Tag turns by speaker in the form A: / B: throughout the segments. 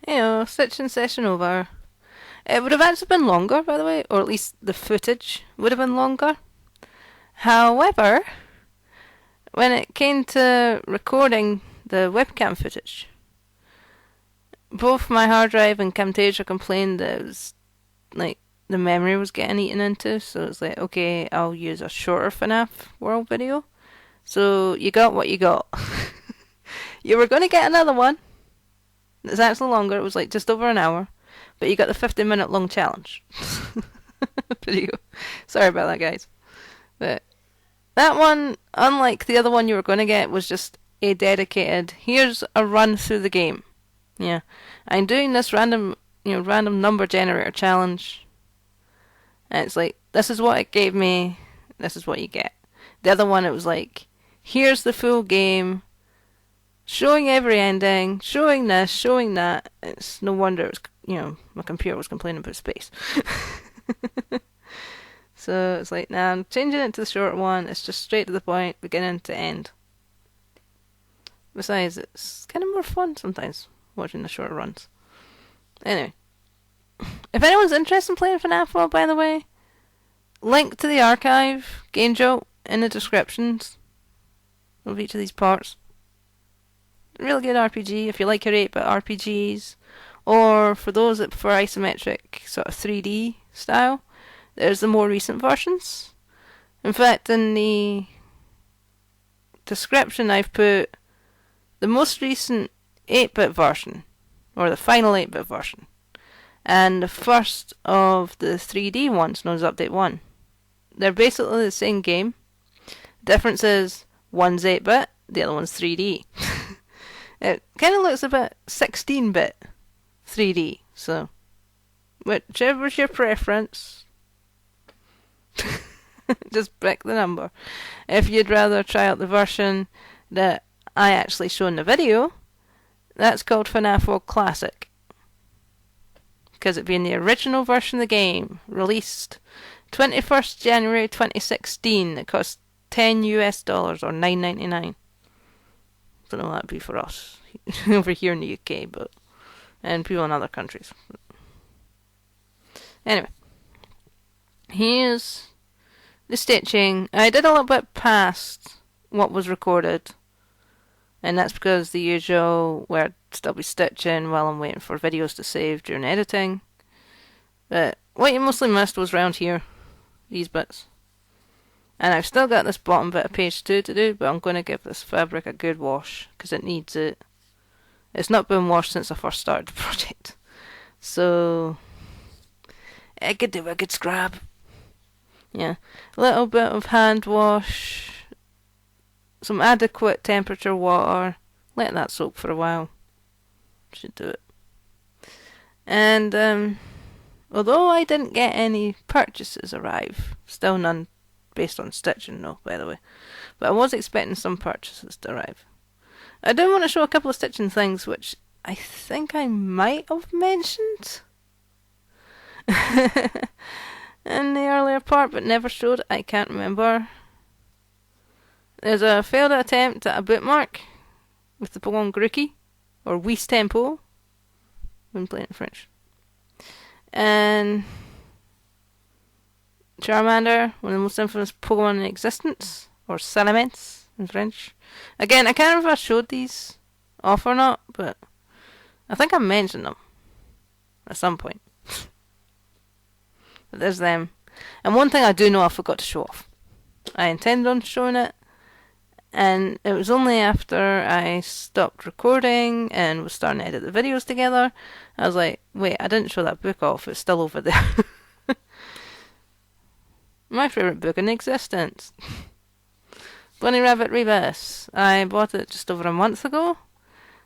A: You know, stitching session over. It would have actually been longer, by the way, or at least the footage would have been longer. However, when it came to recording the webcam footage, both my hard drive and Camtasia complained that it was like the memory was getting eaten into, so it's like, okay, I'll use a shorter FNaF World video. So you got what you got. You were going to get another one. It's actually longer. It was like just over an hour, but you got the 50-minute long challenge video. Sorry about that, guys. But that one, unlike the other one you were going to get, was just a dedicated, here's a run through the game. Yeah, I'm doing this random number generator challenge, and it's like, this is what it gave me, this is what you get. The other one, it was like, here's the full game, showing every ending, showing this, showing that. It's no wonder it was, my computer was complaining about space. So it's like, nah, I'm changing it to the short one. It's just straight to the point, beginning to end. Besides, it's kind of more fun sometimes, watching the shorter runs. Anyway, if anyone's interested in playing FNaF World, by the way, link to the archive, game jolt, in the descriptions of each of these parts. Really good RPG if you like your 8-bit RPGs, or for those that prefer isometric sort of 3D style, there's the more recent versions. In fact, in the description I've put the most recent 8-bit version, or the final 8-bit version, and the first of the 3D ones, known as Update 1. They're basically the same game. The difference is one's 8-bit, the other one's 3D. It kind of looks a bit 16-bit 3D, so whichever's your preference, just pick the number. If you'd rather try out the version that I actually show in the video, that's called FNaF World Classic, because it being the original version of the game, released 21st January 2016. It cost $10 US or $9.99. Don't know what that'd be for us over here in the UK, but and people in other countries. Anyway, here's the stitching. I did a little bit past what was recorded, and that's because the usual where I'd still be stitching while I'm waiting for videos to save during editing. But what you mostly missed was around here, these bits. And I've still got this bottom bit of page 2 to do, but I'm going to give this fabric a good wash, because it needs it. It's not been washed since I first started the project. So, it could do a good scrub. Yeah, a little bit of hand wash, some adequate temperature water, let that soak for a while. Should do it. And, although I didn't get any purchases arrive, still none based on stitching, no, by the way. But I was expecting some purchases to arrive. I do want to show a couple of stitching things, which I think I might have mentioned in the earlier part, but never showed. I can't remember. There's a failed attempt at a bookmark with the Pokemon Grookey, or Whis Tempo, when playing in French. And Charmander, one of the most infamous Pokemon in existence, or Salamence in French. Again, I can't remember if I showed these off or not, but I think I mentioned them at some point. But there's them. And one thing I do know I forgot to show off. I intended on showing it, and it was only after I stopped recording and was starting to edit the videos together, I was like, wait, I didn't show that book off, it's still over there. My favourite book in existence. Bunny Rabbit Rebus. I bought it just over a month ago.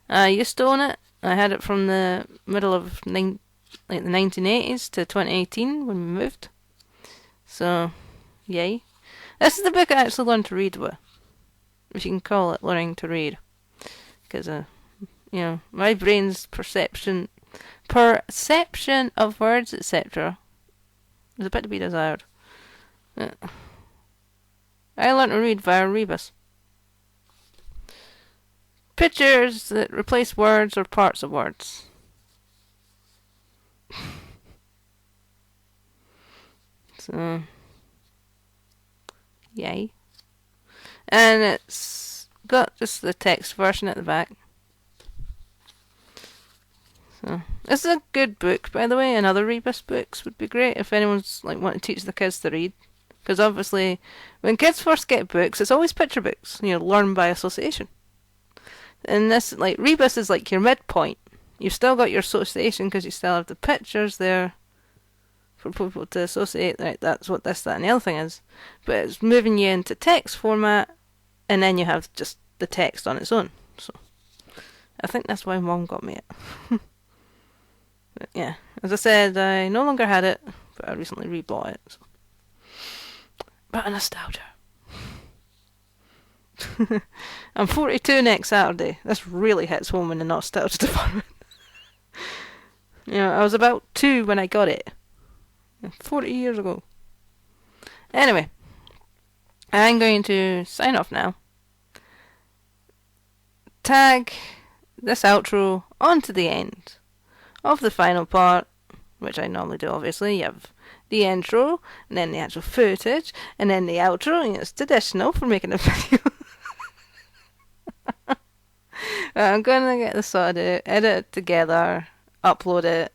A: I used to own it. I had it from the middle of the 1980s to 2018 when we moved. So, yay. This is the book I actually learned to read with, if you can call it learning to read. Because, my brain's perception of words, etc. is a bit to be desired. I learned to read via Rebus. Pictures that replace words or parts of words. So, yay. And it's got just the text version at the back. So, this is a good book, by the way, and other Rebus books would be great if anyone's like wanting to teach the kids to read. Because obviously, when kids first get books, it's always picture books. You know, learn by association. And this, like, Rebus is like your midpoint. You've still got your association because you still have the pictures there for people to associate. Right, that's what this, that, and the other thing is. But it's moving you into text format, and then you have just the text on its own. So, I think that's why Mom got me it. But yeah, as I said, I no longer had it, but I recently rebought it. So. But a nostalgia. I'm 42 next Saturday. This really hits home in the nostalgia department. You know, I was about 2 when I got it. 40 years ago. Anyway, I'm going to sign off now. Tag this outro onto the end of the final part, which I normally do, obviously. You have the intro, and then the actual footage, and then the outro, and it's traditional for making a video. I'm going to get this sorted, edit it together, upload it,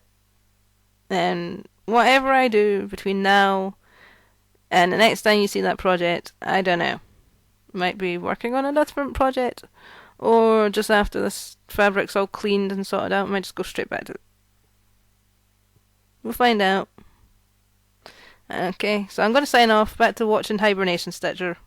A: and whatever I do between now and the next time you see that project, I don't know. Might be working on a different project, or just after this fabric's all cleaned and sorted out, I might just go straight back to it. We'll find out. Okay, so I'm going to sign off, back to watching Hibernation Stitcher.